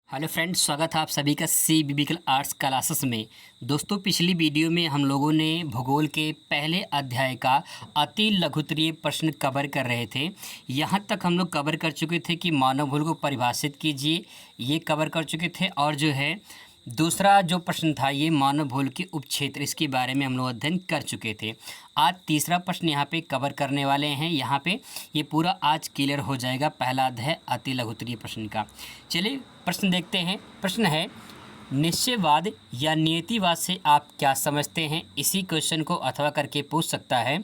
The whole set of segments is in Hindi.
हेलो फ्रेंड्स, स्वागत है आप सभी का सी बिब्लिकल आर्ट्स क्लासेस में। दोस्तों, पिछली वीडियो में हम लोगों ने भूगोल के पहले अध्याय का अति लघुत्तरीय प्रश्न कवर कर रहे थे। यहाँ तक हम लोग कवर कर चुके थे कि मानव भूगोल को परिभाषित कीजिए, ये कवर कर चुके थे। और जो है दूसरा जो प्रश्न था ये मानव भूगोल के उपक्षेत्र, इसके बारे में हम लोग अध्ययन कर चुके थे। आज तीसरा प्रश्न यहाँ पे कवर करने वाले हैं। यहाँ पे ये पूरा आज क्लियर हो जाएगा, पहला अध्याय अति लघुत्तरीय प्रश्न का। चलिए प्रश्न देखते हैं। प्रश्न है, निश्चयवाद या नियतिवाद से आप क्या समझते हैं? इसी क्वेश्चन को अथवा करके पूछ सकता है,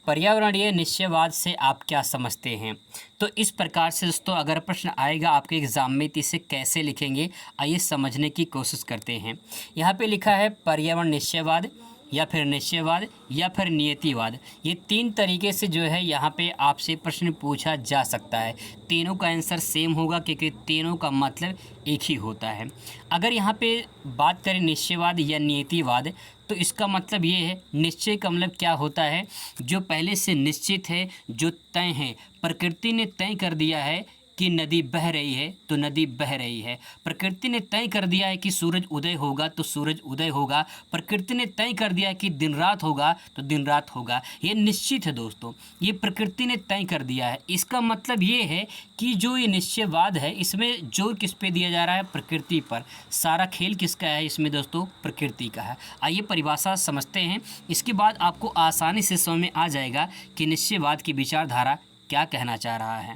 पर्यावरणीय निश्चयवाद से आप क्या समझते हैं। तो इस प्रकार से दोस्तों अगर प्रश्न आएगा आपके एग्ज़ाम में तो इसे कैसे लिखेंगे, आइए समझने की कोशिश करते हैं। यहाँ पे लिखा है पर्यावरण निश्चयवाद या फिर निश्चयवाद या फिर नियतिवाद। ये तीन तरीके से जो है यहाँ पे आपसे प्रश्न पूछा जा सकता है। तीनों का आंसर सेम होगा क्योंकि तीनों का मतलब एक ही होता है। अगर यहाँ पे बात करें निश्चयवाद या नियतिवाद, तो इसका मतलब ये है, निश्चय का मतलब क्या होता है, जो पहले से निश्चित है, जो तय है। प्रकृति ने तय कर दिया है कि नदी बह रही है तो नदी बह रही है। प्रकृति ने तय कर दिया है कि सूरज उदय होगा तो सूरज उदय होगा। प्रकृति ने तय कर दिया है कि दिन रात होगा तो दिन रात होगा। ये निश्चित है दोस्तों, ये प्रकृति ने तय कर दिया है। इसका मतलब ये है कि जो ये निश्चयवाद है इसमें जोर किस पे दिया जा रहा है? प्रकृति पर। सारा खेल किसका है इसमें दोस्तों? प्रकृति का है। आइए परिभाषा समझते हैं, इसके बाद आपको आसानी से समझ में आ जाएगा कि निश्चयवाद की विचारधारा क्या कहना चाह रहा है।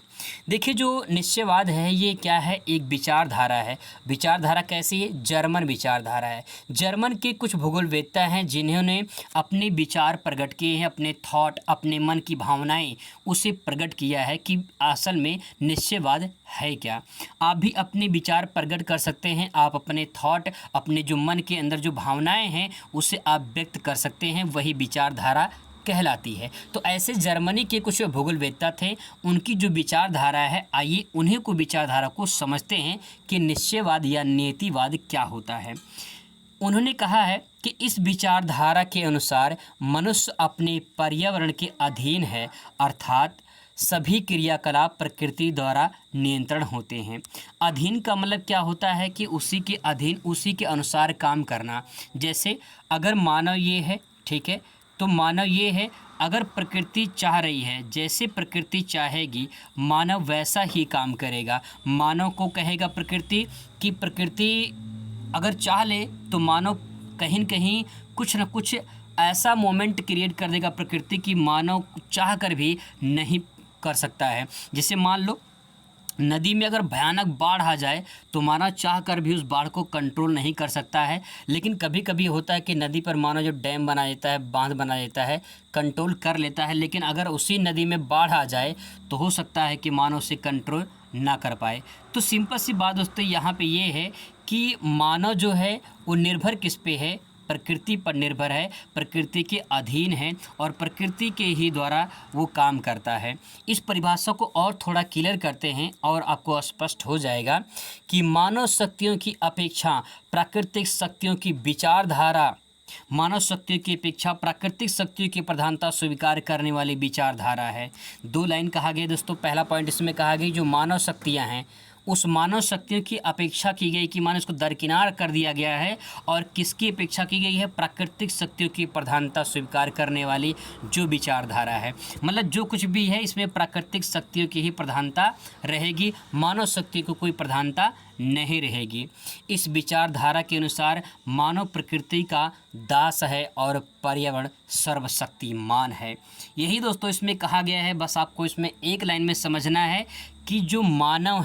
देखिए, जो निश्चयवाद है ये क्या है? एक विचारधारा है। विचारधारा कैसी है? जर्मन विचारधारा है। जर्मन के कुछ भूगोलवेत्ता हैं जिन्होंने अपने विचार प्रकट किए हैं, अपने थॉट, अपने मन की भावनाएं उसे प्रकट किया है कि असल में निश्चयवाद है क्या। आप भी अपने विचार प्रकट कर सकते हैं। आप अपने थॉट, अपने जो मन के अंदर जो भावनाएं हैं उसे आप व्यक्त कर सकते हैं, वही विचारधारा कहलाती है। तो ऐसे जर्मनी के कुछ भूगोलवेत्ता थे, उनकी जो विचारधारा है, आइए उन्हीं को विचारधारा को समझते हैं कि निश्चयवाद या नियतिवाद क्या होता है। उन्होंने कहा है कि इस विचारधारा के अनुसार मनुष्य अपने पर्यावरण के अधीन है, अर्थात सभी क्रियाकलाप प्रकृति द्वारा नियंत्रण होते हैं। अधीन का मतलब क्या होता है कि उसी के अधीन, उसी के अनुसार काम करना। जैसे अगर मानव ये है, ठीक है, तो मानव ये है, अगर प्रकृति चाह रही है, जैसे प्रकृति चाहेगी मानव वैसा ही काम करेगा। मानव को कहेगा प्रकृति कि प्रकृति अगर चाह ले तो मानव कहीं न कहीं कुछ न कुछ ऐसा मोमेंट क्रिएट कर देगा प्रकृति की मानव चाह कर भी नहीं कर सकता है। जैसे मान लो नदी में अगर भयानक बाढ़ आ जाए तो मानव चाह कर भी उस बाढ़ को कंट्रोल नहीं कर सकता है। लेकिन कभी कभी होता है कि नदी पर मानव जो डैम बना देता है, बांध बना देता है, कंट्रोल कर लेता है। लेकिन अगर उसी नदी में बाढ़ आ जाए तो हो सकता है कि मानव उसे कंट्रोल ना कर पाए। तो सिंपल सी बात दोस्तों यहाँ पे ये है कि मानव जो है वो निर्भर किस पे है? प्रकृति पर निर्भर है, प्रकृति के अधीन है और प्रकृति के ही द्वारा वो काम करता है। इस परिभाषा को और थोड़ा क्लियर करते हैं और आपको स्पष्ट हो जाएगा कि मानव शक्तियों की अपेक्षा प्राकृतिक शक्तियों की विचारधारा, मानव शक्तियों की अपेक्षा प्राकृतिक शक्तियों की प्रधानता स्वीकार करने वाली विचारधारा है। दो लाइन कहा गया दोस्तों। पहला पॉइंट इसमें कहा गया जो मानव शक्तियाँ हैं उस मानव शक्तियों की अपेक्षा की गई कि मानो इसको दरकिनार कर दिया गया है, और किसकी अपेक्षा की गई है? प्राकृतिक शक्तियों की प्रधानता स्वीकार करने वाली जो विचारधारा है। मतलब जो कुछ भी है इसमें प्राकृतिक शक्तियों की ही प्रधानता रहेगी, मानव शक्ति को कोई प्रधानता नहीं रहेगी। इस विचारधारा के अनुसार मानव प्रकृति का दास है और पर्यावरण सर्वशक्तिमान है। यही दोस्तों इसमें कहा गया है। बस आपको इसमें एक लाइन में समझना है कि जो मानव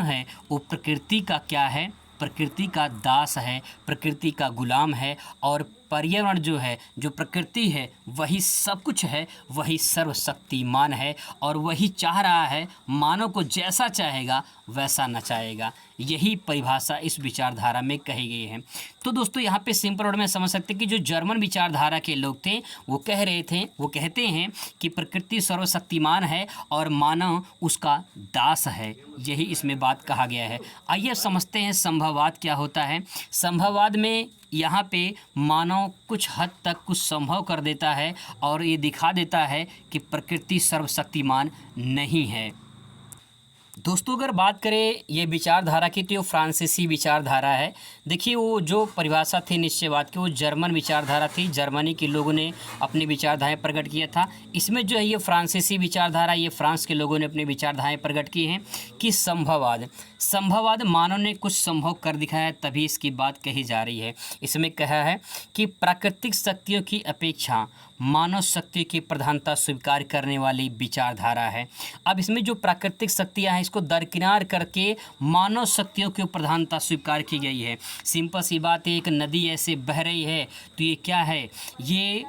है वो प्रकृति का क्या है? प्रकृति का दास है, प्रकृति का गुलाम है। और पर्यावरण जो है, जो प्रकृति है, वही सब कुछ है, वही सर्वशक्तिमान है और वही चाह रहा है मानव को जैसा चाहेगा वैसा नचाएगा। यही परिभाषा इस विचारधारा में कही गई है। तो दोस्तों यहाँ पे सिंपल वर्ड में समझ सकते हैं कि जो जर्मन विचारधारा के लोग थे वो कहते हैं कि प्रकृति सर्वशक्तिमान है और मानव उसका दास है। यही इसमें बात कहा गया है। आइए समझते हैं संभववाद क्या होता है। संभववाद में यहाँ पे मानव कुछ हद तक कुछ संभव कर देता है और ये दिखा देता है कि प्रकृति सर्वशक्तिमान नहीं है। दोस्तों अगर बात करें ये विचारधारा की तो ये फ्रांसीसी विचारधारा है। देखिए वो जो परिभाषा थी निश्चयवाद की वो जर्मन विचारधारा थी, जर्मनी के लोगों ने अपनी विचारधाराएं प्रकट किया था। इसमें जो है ये फ्रांसीसी विचारधारा, ये फ्रांस के लोगों ने अपनी विचारधाराएं प्रकट की हैं कि संभववाद, संभववाद मानव ने कुछ संभव कर दिखाया है तभी इसकी बात कही जा रही है। इसमें कहा है कि प्राकृतिक शक्तियों की अपेक्षा मानव शक्ति की प्रधानता स्वीकार करने वाली विचारधारा है। अब इसमें जो प्राकृतिक शक्तियाँ हैं इसको दरकिनार करके मानव शक्तियों की प्रधानता स्वीकार की गई है। सिंपल सी बात है, एक नदी ऐसे बह रही है तो ये क्या है, ये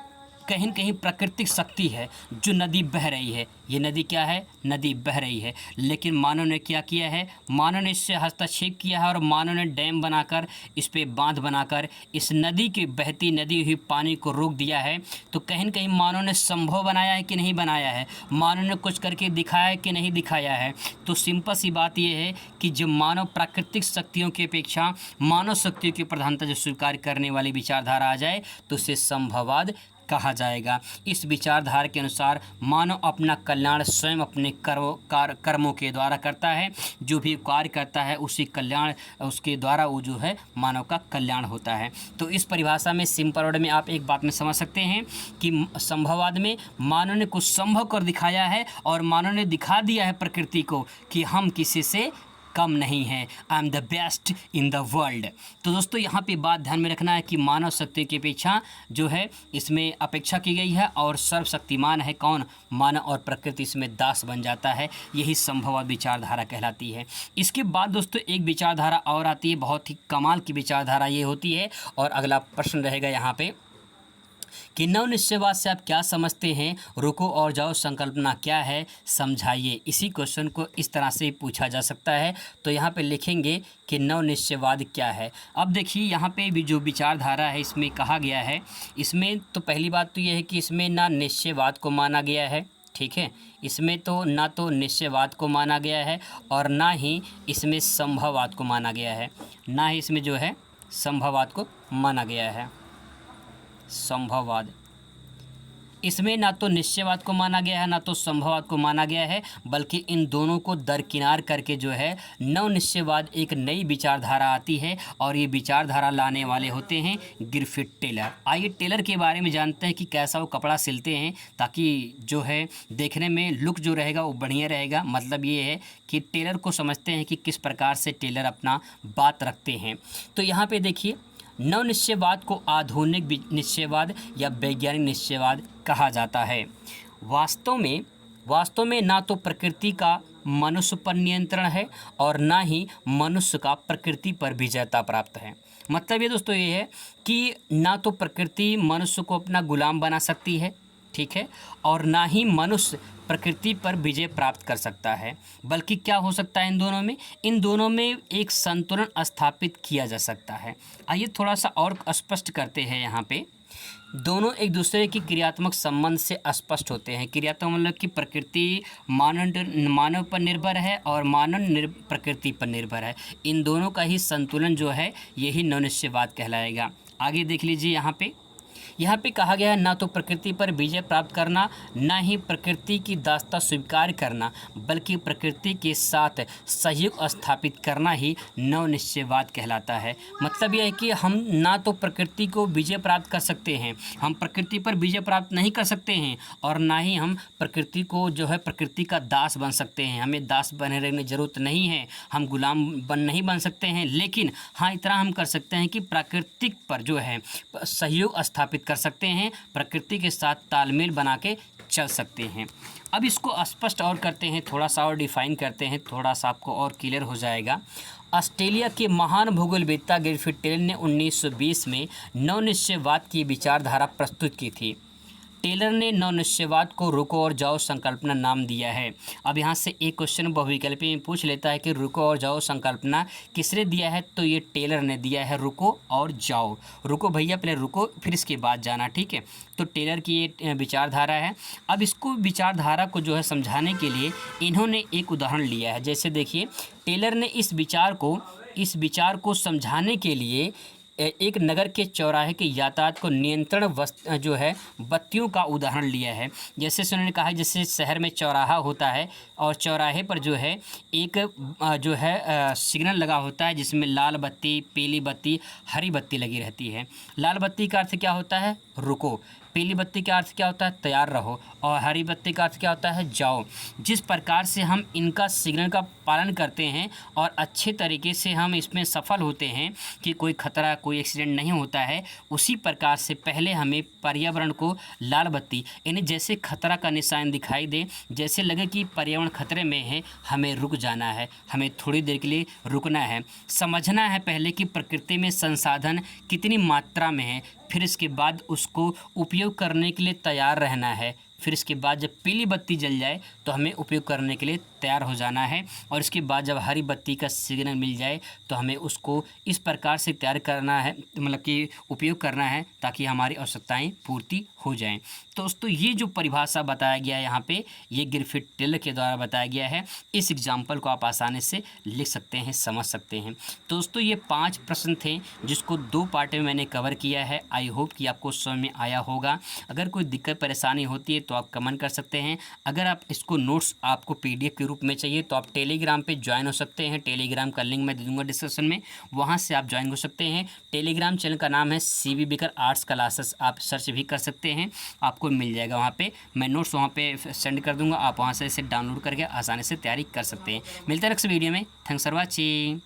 कहीं न कहीं प्राकृतिक शक्ति है जो नदी बह रही है। ये नदी क्या है, नदी बह रही है। लेकिन मानव ने क्या किया है, मानव ने इससे हस्तक्षेप किया है और मानव ने डैम बनाकर, इस पे बांध बनाकर इस नदी की बहती नदी हुई पानी को रोक दिया है। तो कहीं न कहीं मानव ने संभव बनाया है कि नहीं बनाया है, मानव ने कुछ करके दिखाया है कि नहीं दिखाया है। तो सिंपल सी बात ये है कि जब मानव प्राकृतिक शक्तियों की अपेक्षा मानव शक्तियों की प्रधानता जो स्वीकार करने वाली विचारधारा आ जाए तो उसे संभववाद कहा जाएगा। इस विचारधारा के अनुसार मानव अपना कल्याण स्वयं अपने कर्मों के द्वारा करता है। जो भी कार्य करता है उसी कल्याण, उसके द्वारा वो जो है मानव का कल्याण होता है। तो इस परिभाषा में सिंपल वर्ड में आप एक बात में समझ सकते हैं कि संभववाद में मानव ने कुछ संभव कर दिखाया है और मानव ने दिखा दिया है प्रकृति को कि हम किसी से कम नहीं है, I am the best in the world. तो दोस्तों यहाँ पे बात ध्यान में रखना है कि मानव शक्ति की अपेक्षा जो है इसमें अपेक्षा की गई है और सर्वशक्तिमान है कौन, मानव, और प्रकृति इसमें दास बन जाता है। यही संभववाद विचारधारा कहलाती है। इसके बाद दोस्तों एक विचारधारा और आती है, बहुत ही कमाल की विचारधारा ये होती है। और अगला प्रश्न रहेगा यहाँ पे कि नव निश्चयवाद से आप क्या समझते हैं, रुको और जाओ संकल्पना क्या है, समझाइए। इसी क्वेश्चन को इस तरह से पूछा जा सकता है। तो यहाँ पे लिखेंगे कि नव निश्चयवाद क्या है। अब देखिए यहाँ पे भी जो विचारधारा है इसमें कहा गया है, इसमें तो पहली बात तो यह है कि इसमें ना निश्चयवाद को माना गया है, ठीक है, इसमें तो ना तो निश्चयवाद को माना गया है और ना ही इसमें संभववाद को माना गया है, ना ही इसमें जो है संभववाद को माना गया है। संभववाद, इसमें ना तो निश्चयवाद को माना गया है ना तो संभववाद को माना गया है, बल्कि इन दोनों को दरकिनार करके जो है नव निश्चयवाद एक नई विचारधारा आती है और ये विचारधारा लाने वाले होते हैं ग्रिफिथ टेलर। आइए टेलर के बारे में जानते हैं कि कैसा वो कपड़ा सिलते हैं ताकि जो है देखने में लुक जो रहेगा वो बढ़िया रहेगा। मतलब ये है कि टेलर को समझते हैं कि किस प्रकार से टेलर अपना बात रखते हैं। तो यहाँ पर देखिए, नव निश्चयवाद को आधुनिक निश्चयवाद या वैज्ञानिक निश्चयवाद कहा जाता है। वास्तव में ना तो प्रकृति का मनुष्य पर नियंत्रण है और ना ही मनुष्य का प्रकृति पर विजयता प्राप्त है। मतलब ये दोस्तों ये है कि ना तो प्रकृति मनुष्य को अपना गुलाम बना सकती है, ठीक है, और ना ही मनुष्य प्रकृति पर विजय प्राप्त कर सकता है, बल्कि क्या हो सकता है इन दोनों में एक संतुलन स्थापित किया जा सकता है। आइए थोड़ा सा और स्पष्ट करते हैं। यहाँ पे दोनों एक दूसरे की क्रियात्मक संबंध से स्पष्ट होते हैं। क्रियात्मक मतलब कि प्रकृति मानव पर निर्भर है और मानव प्रकृति पर निर्भर है। इन दोनों का ही संतुलन जो है यही नव निश्चयवाद कहलाएगा। आगे देख लीजिए, यहाँ पे कहा गया है ना तो प्रकृति पर विजय प्राप्त करना, ना ही प्रकृति की दासता स्वीकार करना, बल्कि प्रकृति के साथ सहयोग स्थापित करना ही नव निश्चयवाद कहलाता है। मतलब यह है कि हम ना तो प्रकृति को विजय प्राप्त कर सकते हैं, हम प्रकृति पर विजय प्राप्त नहीं कर सकते हैं, और ना ही हम प्रकृति को जो है प्रकृति का दास बन सकते हैं। हमें दास बने रहने की ज़रूरत नहीं है, हम गुलाम नहीं बन सकते हैं, लेकिन हाँ इतना हम कर सकते हैं कि प्राकृतिक पर जो है सहयोग स्थापित कर सकते हैं, प्रकृति के साथ तालमेल बना के चल सकते हैं। अब इसको स्पष्ट और करते हैं, थोड़ा सा और डिफाइन करते हैं, थोड़ा सा आपको और क्लियर हो जाएगा। ऑस्ट्रेलिया के महान भूगोलवेत्ता ग्रिफिथ टेलर ने 1920 में नव निश्चयवाद की विचारधारा प्रस्तुत की थी। टेलर ने नव निश्चयवाद को रुको और जाओ संकल्पना नाम दिया है। अब यहाँ से एक क्वेश्चन बहुविकल्पी में पूछ लेता है कि रुको और जाओ संकल्पना किसने दिया है, तो ये टेलर ने दिया है, रुको और जाओ। रुको भैया, पहले रुको फिर इसके बाद जाना, ठीक है। तो टेलर की ये विचारधारा है। अब इसको विचारधारा को जो है समझाने के लिए इन्होंने एक उदाहरण लिया है। जैसे देखिए, टेलर ने इस विचार को समझाने के लिए एक नगर के चौराहे के यातायात को नियंत्रण जो है बत्तियों का उदाहरण लिया है। जैसे उन्होंने कहा है जैसे शहर में चौराहा होता है और चौराहे पर जो है एक जो है सिग्नल लगा होता है जिसमें लाल बत्ती, पीली बत्ती, हरी बत्ती लगी रहती है। लाल बत्ती का अर्थ क्या होता है? रुको। पीली बत्ती का अर्थ क्या होता है? तैयार रहो। और हरी बत्ती का अर्थ क्या होता है? जाओ। जिस प्रकार से हम इनका सिग्नल का पालन करते हैं और अच्छे तरीके से हम इसमें सफल होते हैं कि कोई खतरा, कोई एक्सीडेंट नहीं होता है, उसी प्रकार से पहले हमें पर्यावरण को लाल बत्ती यानी जैसे खतरा का निशान दिखाई दे, जैसे लगे कि पर्यावरण खतरे में है, हमें रुक जाना है, हमें थोड़ी देर के लिए रुकना है, समझना है पहले कि प्रकृति में संसाधन कितनी मात्रा में है, फिर इसके बाद उसको उपयोग करने के लिए तैयार रहना है। फिर इसके बाद जब पीली बत्ती जल जाए तो हमें उपयोग करने के लिए तैयार हो जाना है और इसके बाद जब हरी बत्ती का सिग्नल मिल जाए तो हमें उसको इस प्रकार से तैयार करना है, मतलब कि उपयोग करना है ताकि हमारी आवश्यकताएं पूर्ति हो जाएं। तो दोस्तों ये जो परिभाषा बताया गया है यहाँ पे, ये ग्रिफिथ टेलर के द्वारा बताया गया है। इस एग्जाम्पल को आप आसानी से लिख सकते हैं, समझ सकते हैं। तो दोस्तों ये 5 प्रश्न थे जिसको 2 पार्ट में मैंने कवर किया है। आई होप कि आपको समझ में आया होगा। अगर कोई दिक्कत परेशानी होती है तो आप कमेंट कर सकते हैं। अगर आप इसको नोट्स आपको PDF के रूप में चाहिए तो आप टेलीग्राम पे ज्वाइन हो सकते हैं। टेलीग्राम का लिंक मैं दे दूँगा डिस्क्रिप्शन में, वहाँ से आप ज्वाइन हो सकते हैं। टेलीग्राम चैनल का नाम है CB बेकर आर्ट्स क्लासेस, आप सर्च भी कर सकते हैं, आपको मिल जाएगा। वहाँ पे मैं नोट्स वहाँ पे सेंड कर दूँगा, आप वहाँ से इसे डाउनलोड करके आसानी से तैयारी कर सकते हैं। मिलते हैं नेक्स्ट वीडियो में। Thanks for watching.